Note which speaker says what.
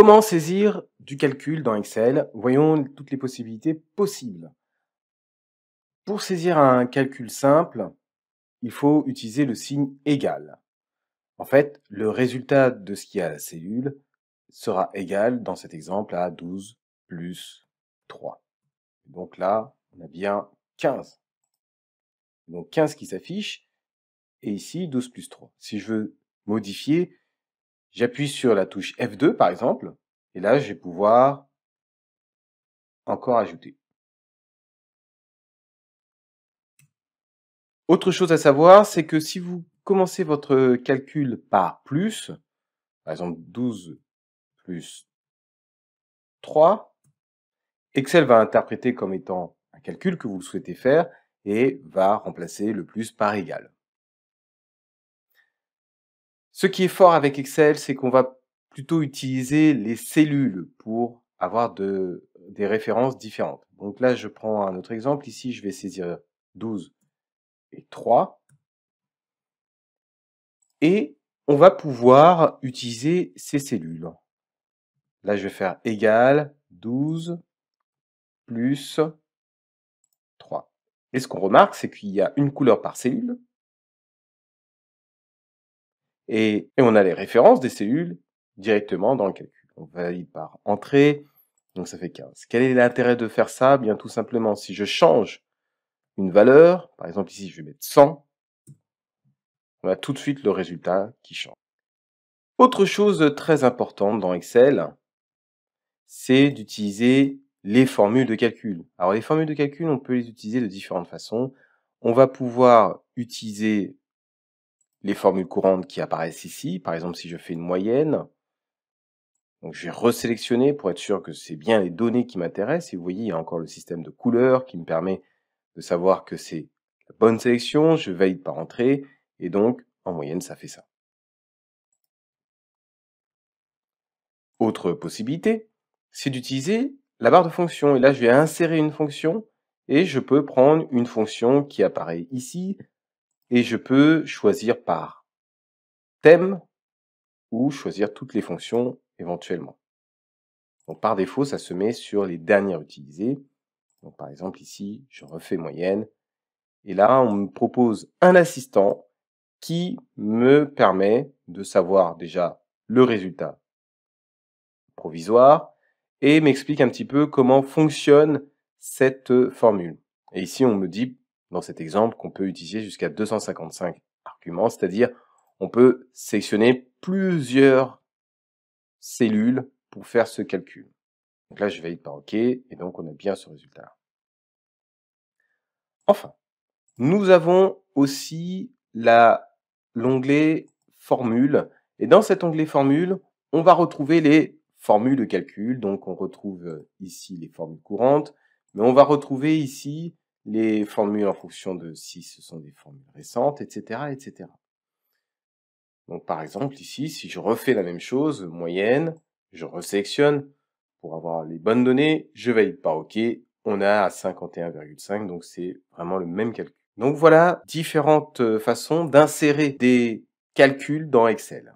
Speaker 1: Comment saisir du calcul dans Excel? Voyons toutes les possibilités possibles. Pour saisir un calcul simple, il faut utiliser le signe égal. En fait, le résultat de ce qu'il y a à la cellule sera égal, dans cet exemple, à 12 plus 3. Donc là, on a bien 15. Donc 15 qui s'affiche, et ici 12 plus 3. Si je veux modifier, j'appuie sur la touche F2 par exemple, et là je vais pouvoir encore ajouter. Autre chose à savoir, c'est que si vous commencez votre calcul par plus, par exemple 12 plus 3, Excel va interpréter comme étant un calcul que vous souhaitez faire et va remplacer le plus par égal. Ce qui est fort avec Excel, c'est qu'on va plutôt utiliser les cellules pour avoir des références différentes. Donc là, je prends un autre exemple. Ici, je vais saisir 12 et 3. Et on va pouvoir utiliser ces cellules. Là, je vais faire égal 12 plus 3. Et ce qu'on remarque, c'est qu'il y a une couleur par cellule. Et on a les références des cellules directement dans le calcul. On valide par entrée, donc ça fait 15. Quel est l'intérêt de faire ça? Bien tout simplement, si je change une valeur, par exemple ici, je vais mettre 100, on a tout de suite le résultat qui change. Autre chose très importante dans Excel, c'est d'utiliser les formules de calcul. Alors les formules de calcul, on peut les utiliser de différentes façons. On va pouvoir utiliser les formules courantes qui apparaissent ici. Par exemple, si je fais une moyenne, donc je vais resélectionner pour être sûr que c'est bien les données qui m'intéressent. Et vous voyez, il y a encore le système de couleurs qui me permet de savoir que c'est la bonne sélection. Je valide par entrée et donc en moyenne, ça fait ça. Autre possibilité, c'est d'utiliser la barre de fonction. Et là, je vais insérer une fonction et je peux prendre une fonction qui apparaît ici et je peux choisir par thème ou choisir toutes les fonctions éventuellement. Donc par défaut, ça se met sur les dernières utilisées. Donc par exemple ici, je refais moyenne et là, on me propose un assistant qui me permet de savoir déjà le résultat provisoire et m'explique un petit peu comment fonctionne cette formule. Et ici, on me dit, dans cet exemple, qu'on peut utiliser jusqu'à 255 arguments, c'est-à-dire on peut sélectionner plusieurs cellules pour faire ce calcul. Donc là, je valide par OK, et donc on a bien ce résultat-là. Enfin, nous avons aussi l'onglet Formule, et dans cet onglet Formule, on va retrouver les formules de calcul. Donc on retrouve ici les formules courantes, mais on va retrouver ici les formules en fonction de si ce sont des formules récentes, etc., etc. Donc par exemple ici, si je refais la même chose, moyenne, je resélectionne pour avoir les bonnes données, je valide par OK, on a à 51,5, donc c'est vraiment le même calcul. Donc voilà différentes façons d'insérer des calculs dans Excel.